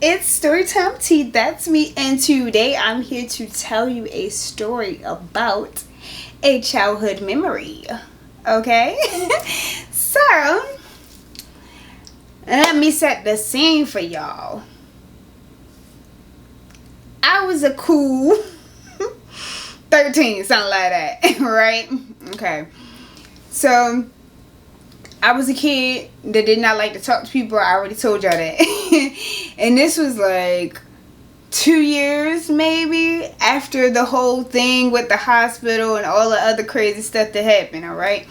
It's Storytime Tea. That's me, and today I'm here to tell you a story about a childhood memory. Okay? So, let me set the scene for y'all. I was a cool 13, something like that, right? Okay. So, I was a kid that did not like to talk to people. I already told y'all that. And this was like 2 years maybe after the whole thing with the hospital and all the other crazy stuff that happened, alright?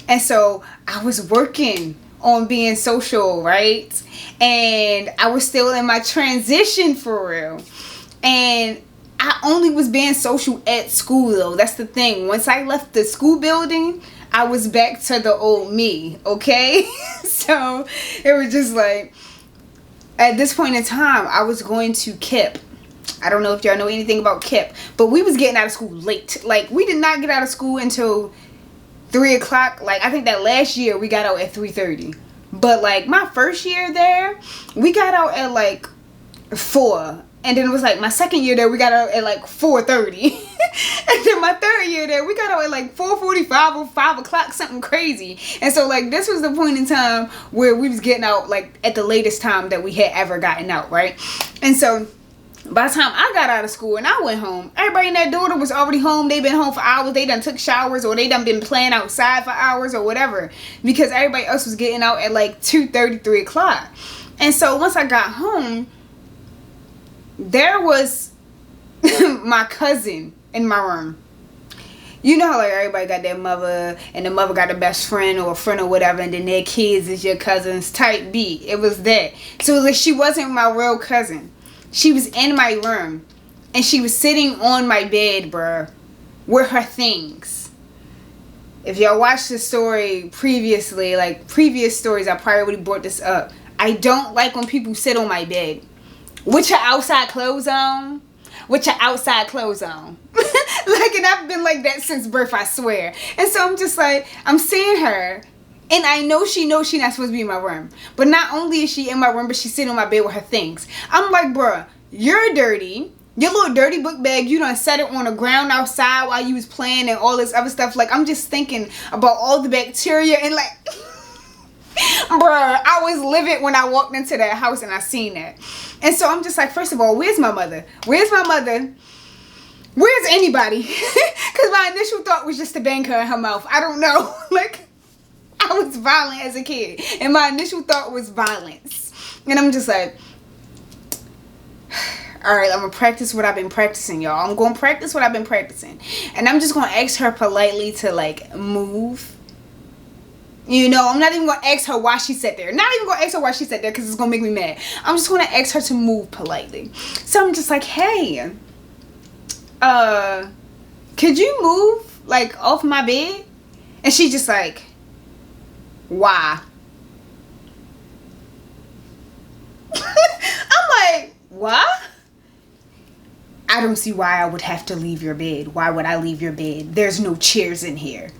And so I was working on being social, right? And I was still in my transition for real. And I only was being social at school though. That's the thing. Once I left the school building, I was back to the old me, okay? So it was just like, at this point in time, I was going to KIP. I don't know if y'all know anything about KIP, but we was getting out of school late. Like, we did not get out of school until 3 o'clock. Like, I think that last year we got out at 3:30. But like my first year there, we got out at like 4. And then it was like my second year there, we got out at like 4:30. And then my third year there, we got out at like 4:45 or 5 o'clock, something crazy. And so like this was the point in time where we was getting out like at the latest time that we had ever gotten out, right? And so by the time I got out of school and I went home, everybody in that daughter was already home. They been home for hours. They done took showers, or they done been playing outside for hours or whatever, because everybody else was getting out at like 2:30, 3 o'clock. And so once I got home, there was my cousin in my room. You know how like everybody got their mother, and the mother got a best friend or a friend or whatever, and then their kids is your cousins, type B. It was that. So like, she wasn't my real cousin. She was in my room, and she was sitting on my bed, bruh, with her things. If y'all watched the story previously, like previous stories, I probably already brought this up. I don't like when people sit on my bed with your outside clothes on. With your outside clothes on. Like, and I've been like that since birth, I swear. And so I'm just like, I'm seeing her, and I know she knows she's not supposed to be in my room. But not only is she in my room, but she's sitting on my bed with her things. I'm like, bruh, you're dirty. Your little dirty book bag, you done set it on the ground outside while you was playing and all this other stuff. Like, I'm just thinking about all the bacteria and like... Bruh, I was livid when I walked into that house and I seen that. And so I'm just like, first of all, where's my mother? Where's my mother? Where's anybody? Because my initial thought was just to bang her in her mouth. I don't know. Like, I was violent as a kid, and my initial thought was violence. And I'm just like, alright, I'm going to practice what I've been practicing, y'all. I'm going to practice what I've been practicing. And I'm just going to ask her politely to, like, move. You know, I'm not even going to ask her why she sat there. Not even going to ask her why she sat there, because it's going to make me mad. I'm just going to ask her to move politely. So I'm just like, hey, could you move, like, off my bed? And she just like, why? I'm like, why? I don't see why I would have to leave your bed. Why would I leave your bed? There's no chairs in here.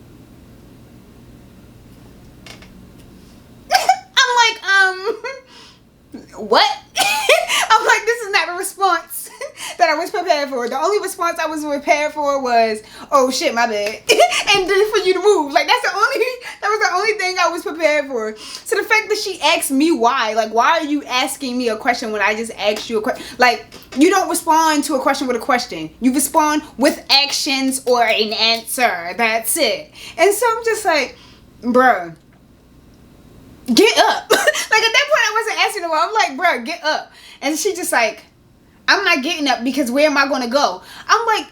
What? I'm like, this is not a response that I was prepared for. The only response I was prepared for was, oh shit, my bad. And then for you to move. Like, that was the only thing I was prepared for. So the fact that she asked me why, like, why are you asking me a question when I just asked you a question? Like, you don't respond to a question with a question. You respond with actions or an answer. That's it. And so I'm just like, bruh, get up. Like, at that point I wasn't asking her. I'm like, bro, get up. And she just like, I'm not getting up because where am I going to go? I'm like,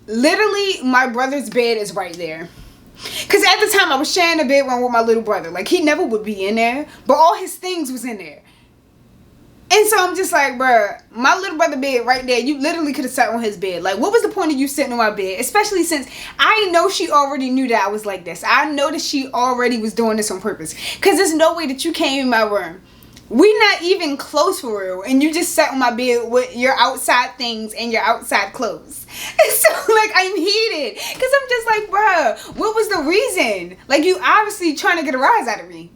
literally my brother's bed is right there. Because at the time I was sharing a bed with my little brother. Like, he never would be in there, but all his things was in there. And so I'm just like, bruh, my little brother bed right there, you literally could have sat on his bed. Like, what was the point of you sitting on my bed? Especially since I know she already knew that I was like this. I know that she already was doing this on purpose. Because there's no way that you came in my room. We not even close for real. And you just sat on my bed with your outside things and your outside clothes. And so, like, I'm heated. Because I'm just like, bruh, what was the reason? Like, you obviously trying to get a rise out of me.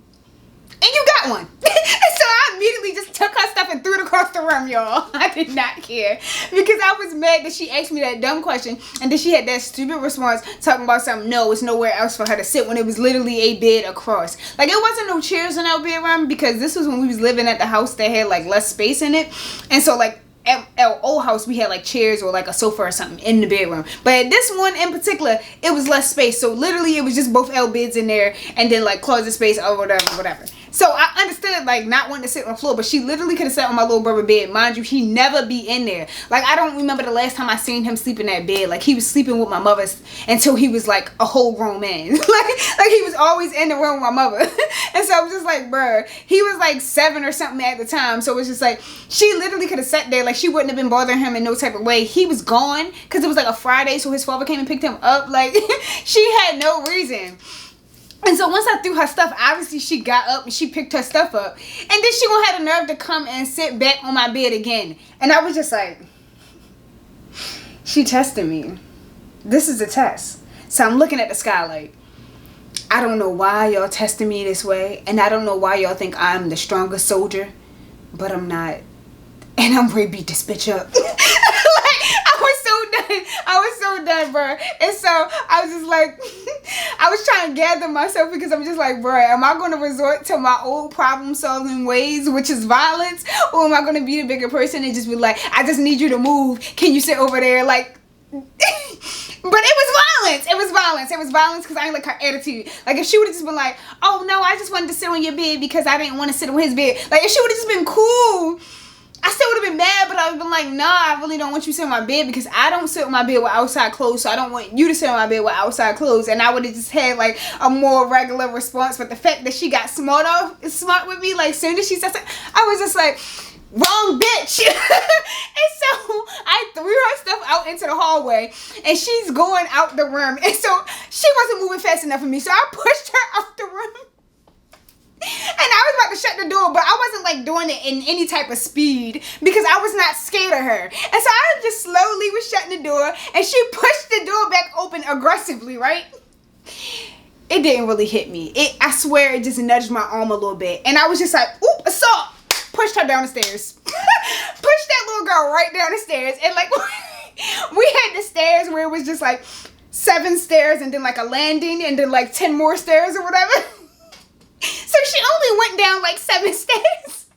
And you got one. And so I immediately just took her stuff and threw it across the room, y'all. I did not care. Because I was mad that she asked me that dumb question. And then she had that stupid response talking about something. No, it's nowhere else for her to sit when it was literally a bed across. Like, it wasn't no chairs in our bedroom because this was when we was living at the house that had, like, less space in it. And so, like, at our old house, we had like chairs or like a sofa or something in the bedroom. But at this one in particular, it was less space. So literally, it was just both L beds in there and then like closet space or whatever. So I understood like not wanting to sit on the floor, but she literally could have sat on my little brother bed. Mind you, he never be in there. Like, I don't remember the last time I seen him sleep in that bed. Like, he was sleeping with my mother until he was like a whole grown man. like he was always in the room with my mother. And so I was just like, bruh, he was like 7 or something at the time. So it was just like, she literally could have sat there. Like, she wouldn't have been bothering him in no type of way. He was gone because it was like a Friday. So his father came and picked him up. Like, she had no reason. And so once I threw her stuff, obviously she got up and she picked her stuff up. And then she gonna have the nerve to come and sit back on my bed again. And I was just like, she tested me. This is a test. So I'm looking at the sky like, I don't know why y'all testing me this way. And I don't know why y'all think I'm the strongest soldier. But I'm not. And I'm ready to beat this bitch up. I was so done, bro. And so I was just like, I was trying to gather myself because I'm just like, bro, am I going to resort to my old problem solving ways, which is violence? Or am I going to be the bigger person and just be like, I just need you to move. Can you sit over there? Like, but it was violence. It was violence. It was violence because I ain't like her attitude. Like, if she would have just been like, oh no, I just wanted to sit on your bed because I didn't want to sit on his bed. Like, if she would have just been cool, I still would have been mad, but I would have been like, nah, I really don't want you to sit on my bed because I don't sit on my bed with outside clothes, so I don't want you to sit on my bed with outside clothes. And I would have just had like a more regular response. But the fact that she got smart with me, like, soon as she said something, I was just like, wrong bitch. And so I threw her stuff out into the hallway and she's going out the room. And so she wasn't moving fast enough for me, so I pushed her out the room. And I was about to shut the door, but I wasn't like doing it in any type of speed because I was not scared of her. And so I just slowly was shutting the door and she pushed the door back open aggressively, right? It didn't really hit me. I swear it just nudged my arm a little bit. And I was just like, oop, assault. Pushed her down the stairs. Pushed that little girl right down the stairs. And like, we had the stairs where it was just like 7 stairs and then like a landing and then like 10 more stairs or whatever. So she only went down like 7 stairs.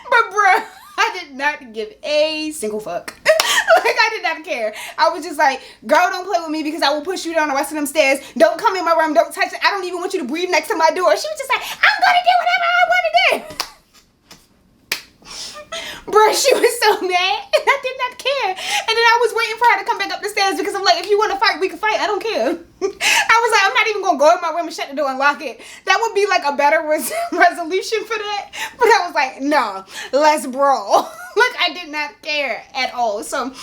But bruh, I did not give a single fuck. Like, I did not care. I was just like, girl, don't play with me because I will push you down the rest of them stairs. Don't come in my room. Don't touch it. I don't even want you to breathe next to my door. She was just like, I'm going to do whatever I want to do. Bruh, she was so mad. And I did not care. And then I was waiting for her to come back up the stairs because I'm like, if you want to fight, we can fight. I don't care. I was like, I'm not even going to go in my room and shut the door and lock it. That would be like a better resolution for that. But I was like, no, let's brawl. Like, I did not care at all. So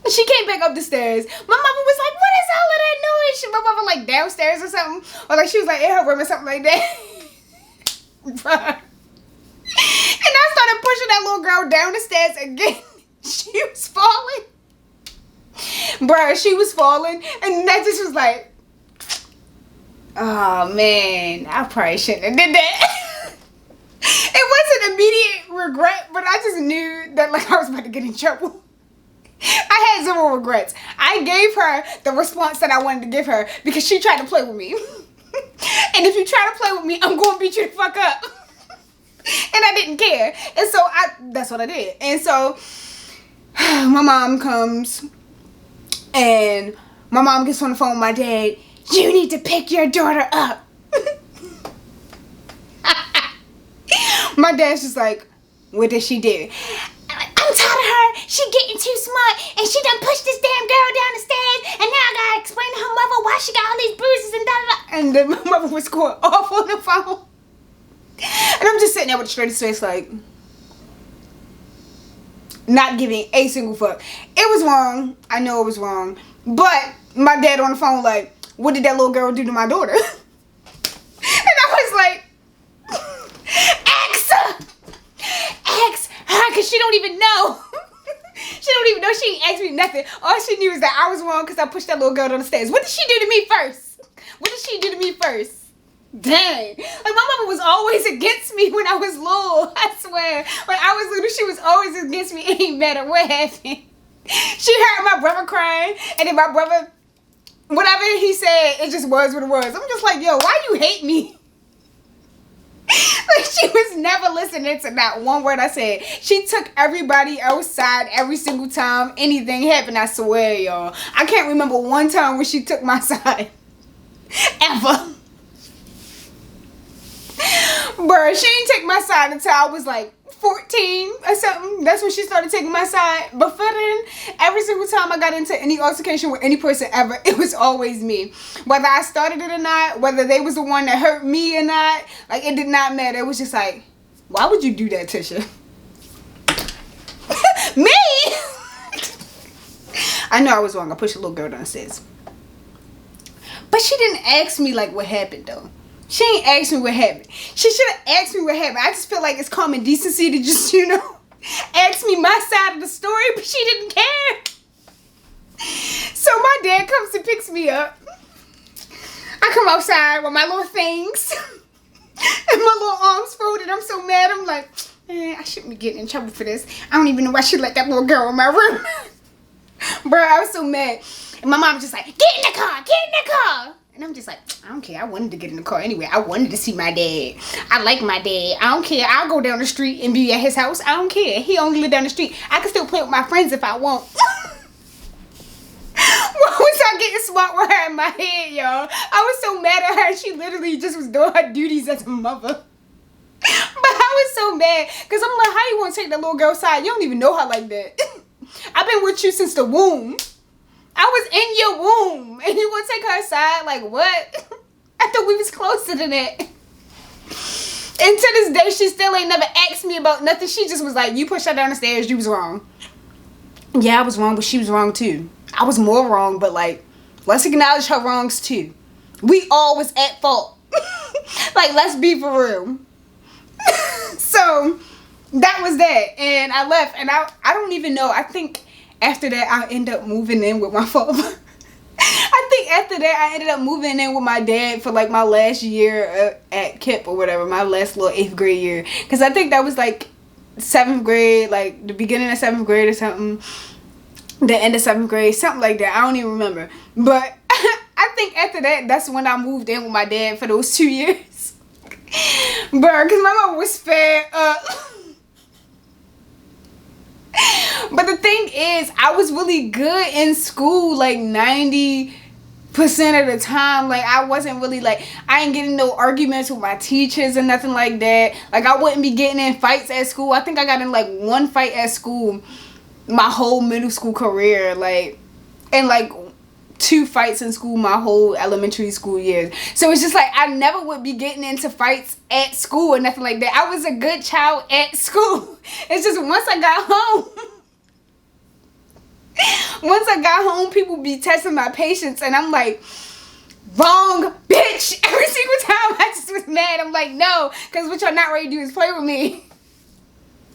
she came back up the stairs. My mama was like, what is all of that noise? My mama like downstairs or something. Or like she was like in her room or something like that. Bruh. And I started pushing that little girl down the stairs again. She was falling. Bruh, she was falling. And that just was like, oh man, I probably shouldn't have did that. It wasn't immediate regret, but I just knew that like I was about to get in trouble. I had 0 regrets. I gave her the response that I wanted to give her because she tried to play with me. And if you try to play with me, I'm going to beat you the fuck up. And I didn't care. And so that's what I did. And so my mom comes and my mom gets on the phone with my dad. You need to pick your daughter up. My dad's just like, what did she do? I'm tired of her. She getting too smart and she done pushed this damn girl down the stairs and now I gotta explain to her mother why she got all these bruises and da-da-da. And then my mother was going off on the phone. And I'm just sitting there with a straight face like, not giving a single fuck. It was wrong. I know it was wrong. But my dad on the phone like, what did that little girl do to my daughter? And I was like, ask her, because she don't even know. She don't even know. She ain't asked me nothing. All she knew is that I was wrong because I pushed that little girl down the stairs. What did she do to me first? What did she do to me first? Dang. Like, my mama was always against me when I was little. I swear. When I was little, she was always against me. It ain't matter what happened. She heard my brother crying, and then my brother, whatever he said, it just was what it was. I'm just like, yo, why you hate me? Like, she was never listening to that one word I said. She took everybody outside every single time anything happened, I swear, y'all. I can't remember one time when she took my side. Ever. Bruh, she didn't take my side until I was like 14 or something. That's when she started taking my side. Before then, every single time I got into any altercation with any person ever, it was always me. Whether I started it or not, whether they was the one that hurt me or not, like, it did not matter. It was just like, why would you do that, Tisha? Me? I know I was wrong. I pushed a little girl downstairs. But she didn't ask me, like, what happened, though. She ain't asked me what happened. She should have asked me what happened. I just feel like it's common decency to just, you know, ask me my side of the story, but she didn't care. So my dad comes and picks me up. I come outside with my little things and my little arms folded. I'm so mad. I'm like, I shouldn't be getting in trouble for this. I don't even know why she let that little girl in my room. Bro, I was so mad. And my mom was just like, get in the car, get in the car. And I'm just like, I don't care. I wanted to get in the car anyway. I wanted to see my dad. I like my dad. I don't care. I'll go down the street and be at his house. I don't care. He only live down the street. I can still play with my friends if I want. Why was I getting smart with her in my head, y'all? I was so mad at her. She literally just was doing her duties as a mother. But I was so mad. Because I'm like, how you want to take that little girl's side? You don't even know her like that. I've been with you since the womb. I was in your womb, and you want to take her aside? Like, what? I thought we was closer than that. And to this day, she still ain't never asked me about nothing. She just was like, you pushed her down the stairs, you was wrong. Yeah, I was wrong, but she was wrong too. I was more wrong, but like, let's acknowledge her wrongs too. We all was at fault. Like, let's be for real. So, that was that. And I left, and I don't even know. I think after that, I ended up moving in with my father. I think after that, I ended up moving in with my dad for like my last year at KIP or whatever. My last little 8th grade year. Because I think that was like 7th grade, like the beginning of 7th grade or something. The end of 7th grade, something like that. I don't even remember. But I think after that, that's when I moved in with my dad for those 2 years. Bruh, because my mom was fed up. But the thing is, I was really good in school, like 90% of the time. Like, I wasn't really like, I ain't getting no arguments with my teachers or nothing like that. Like, I wouldn't be getting in fights at school. I think I got in like one fight at school my whole middle school career, like, and like 2 fights in school my whole elementary school years. So it's just like, I never would be getting into fights at school or nothing like that. I was a good child at school. It's just once I got home, people be testing my patience, and I'm like, wrong, bitch. Every single time I just was mad. I'm like, no, because what y'all not ready to do is play with me.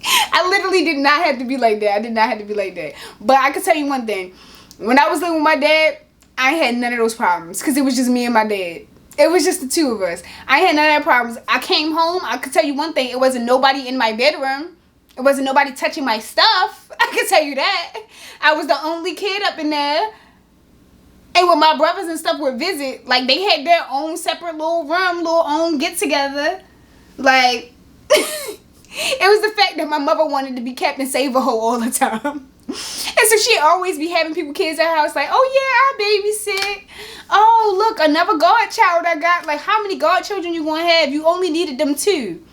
I literally did not have to be like that. I did not have to be like that. But I can tell you one thing. When I was living with my dad, I had none of those problems because it was just me and my dad. It was just the 2 of us. I had none of that problems. I came home. I could tell you one thing. It wasn't nobody in my bedroom. It wasn't nobody touching my stuff. I can tell you that. I was the only kid up in there. And when my brothers and stuff would visit, like, they had their own separate little room, little own get-together. Like, it was the fact that my mother wanted to be kept and save a hoe all the time. And so she'd always be having people, kids at her house, like, oh yeah, I babysit. Oh, look, another godchild I got. Like, how many godchildren you gonna have? You only needed them 2.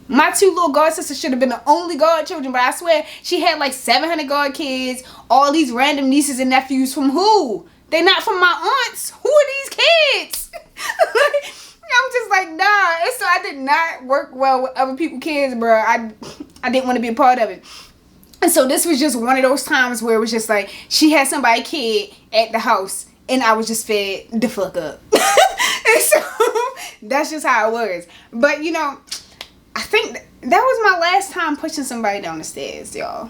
My 2 little god sisters should have been the only godchildren, but I swear she had like 700 god kids, all these random nieces and nephews from who? They not from my aunts. Who are these kids? I'm just like, nah. And so I did not work well with other people's kids, bro. I didn't want to be a part of it. And so this was just one of those times where it was just like, she had somebody kid at the house, and I was just fed the fuck up. And so that's just how it was. But, you know, I think that was my last time pushing somebody down the stairs, y'all.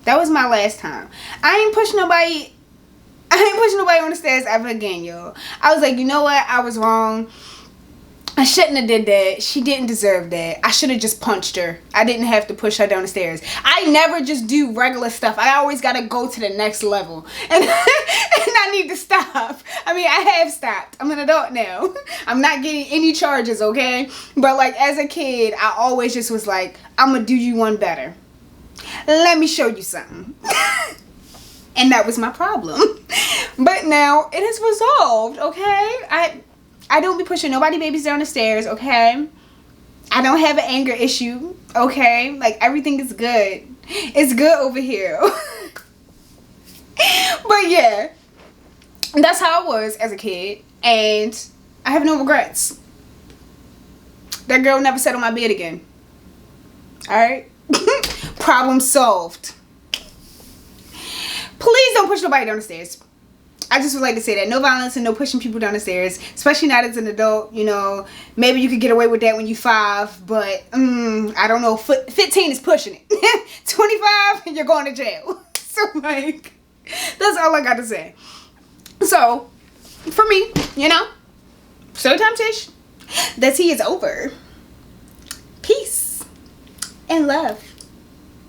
That was my last time. I ain't pushing nobody on the stairs ever again, y'all. I was like, you know what? I was wrong. I shouldn't have did that. She didn't deserve that. I should have just punched her. I didn't have to push her down the stairs. I never just do regular stuff. I always got to go to the next level. And, and I need to stop. I mean, I have stopped. I'm an adult now. I'm not getting any charges, okay? But like as a kid, I always just was like, I'm going to do you one better. Let me show you something. And that was my problem. But now it is resolved, okay? I don't be pushing nobody babies down the stairs, okay? I don't have an anger issue, okay? Like, everything is good. It's good over here. But yeah, that's how I was as a kid. And I have no regrets. That girl never sat on my bed again. Alright? Problem solved. Please don't push nobody down the stairs. I just would like to say that. No violence and no pushing people down the stairs. Especially not as an adult. You know, maybe you could get away with that when you're 5. But, I don't know. 15 is pushing it. 25, you're going to jail. So, like, that's all I got to say. So, for me, you know, showtime Tish. The tea is over. Peace and love.